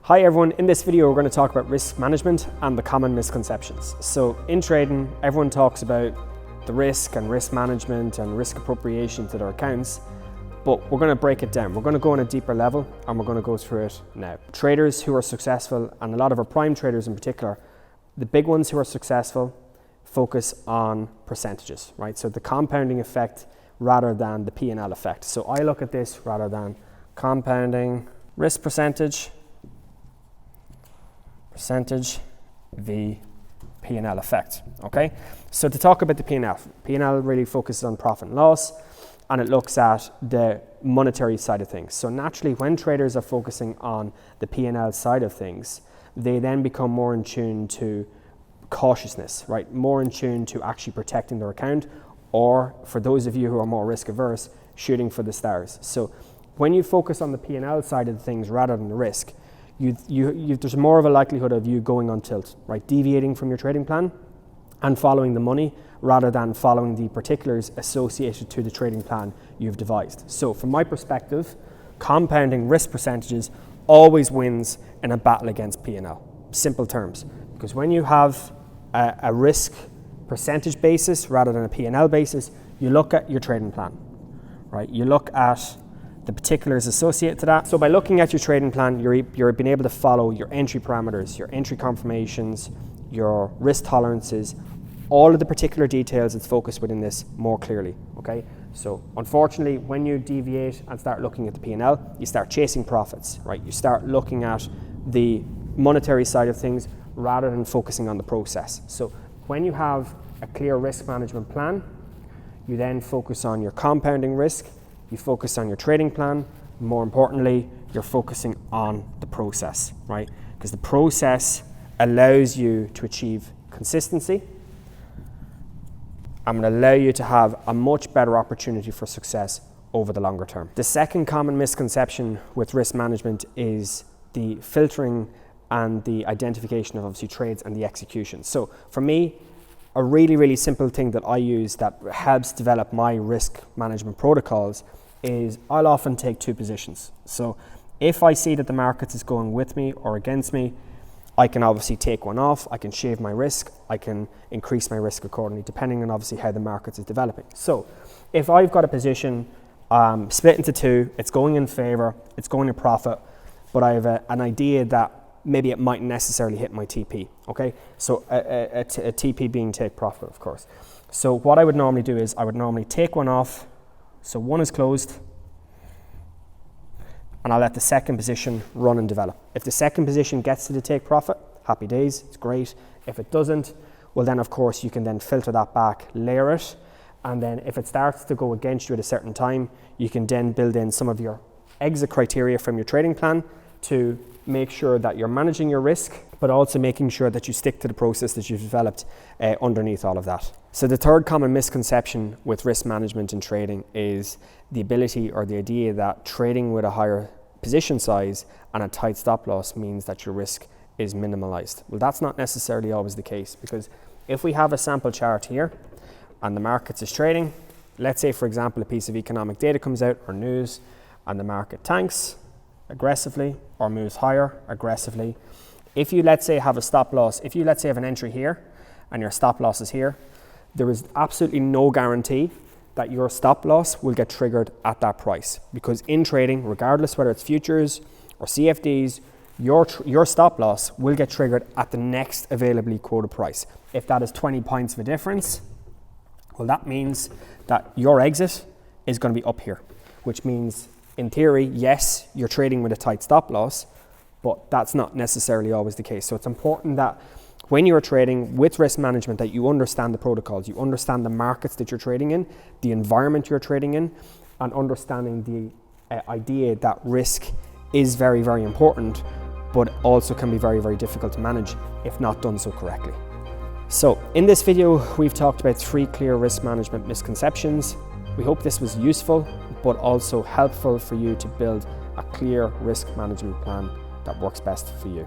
Hi everyone, in this video we're going to talk about risk management and the common misconceptions. So in trading, everyone talks about the risk and risk management and risk appropriation to their accounts, but we're going to break it down. We're going to go on a deeper level and we're going to go through it now. Traders who are successful, and a lot of our prime traders in particular, the big ones who are successful focus on percentages, right? So the compounding effect rather than the P&L effect. So I look at this rather than compounding risk percentage v P&L effect, okay? So to talk about the P&L really focuses on profit and loss, and it looks at the monetary side of things. So naturally, when traders are focusing on the P&L side of things, they then become more in tune to cautiousness, right? More in tune to actually protecting their account, or for those of you who are more risk averse, shooting for the stars. So when you focus on the P&L side of things rather than the risk, there's more of a likelihood of you going on tilt, right? Deviating from your trading plan and following the money rather than following the particulars associated to the trading plan you've devised. So from my perspective, compounding risk percentages always wins in a battle against P&L. Simple terms, because when you have a risk percentage basis rather than a P&L basis, you look at your trading plan, right? You look at the particulars associated to that. So by looking at your trading plan, you're being able to follow your entry parameters, your entry confirmations, your risk tolerances, all of the particular details that's focused within this more clearly, okay? So unfortunately, when you deviate and start looking at the P&L, you start chasing profits, right? You start looking at the monetary side of things rather than focusing on the process. So when you have a clear risk management plan, you then focus on your compounding risk, you focus on your trading plan, more importantly, you're focusing on the process, right? Because the process allows you to achieve consistency and will allow you to have a much better opportunity for success over the longer term. The second common misconception with risk management is the filtering and the identification of obviously trades and the execution. So for me, a really simple thing that I use that helps develop my risk management protocols is I'll often take two positions. So if I see that the market is going with me or against me, I can obviously take one off, I can shave my risk, I can increase my risk accordingly, depending on obviously how the market is developing. So if I've got a position split into two, it's going in favor, it's going to profit, but I have an idea that maybe it mightn't necessarily hit my TP, okay? So a TP being take profit, of course. So what I would normally do is I would normally take one off, so one is closed, and I'll let the second position run and develop. If the second position gets to the take profit, happy days, it's great. If it doesn't, well then of course you can then filter that back, layer it, and then if it starts to go against you at a certain time, you can then build in some of your exit criteria from your trading plan to make sure that you're managing your risk, but also making sure that you stick to the process that you've developed underneath all of that. So the third common misconception with risk management in trading is the ability or the idea that trading with a higher position size and a tight stop loss means that your risk is minimalized. Well, that's not necessarily always the case, because if we have a sample chart here and the markets is trading, let's say for example a piece of economic data comes out or news and the market tanks aggressively or moves higher aggressively. If you let's say have a stop loss, if you let's say have an entry here and your stop loss is here, there is absolutely no guarantee that your stop loss will get triggered at that price, because in trading, regardless whether it's futures or CFDs, your stop loss will get triggered at the next availably quoted price. If that is 20 points of a difference, well that means that your exit is going to be up here, which means in theory, yes, you're trading with a tight stop loss, but that's not necessarily always the case. So it's important that when you're trading with risk management that you understand the protocols, you understand the markets that you're trading in, the environment you're trading in, and understanding the idea that risk is very important, but also can be very difficult to manage if not done so correctly. So in this video, we've talked about 3 clear risk management misconceptions. We hope this was useful, but also helpful for you to build a clear risk management plan that works best for you.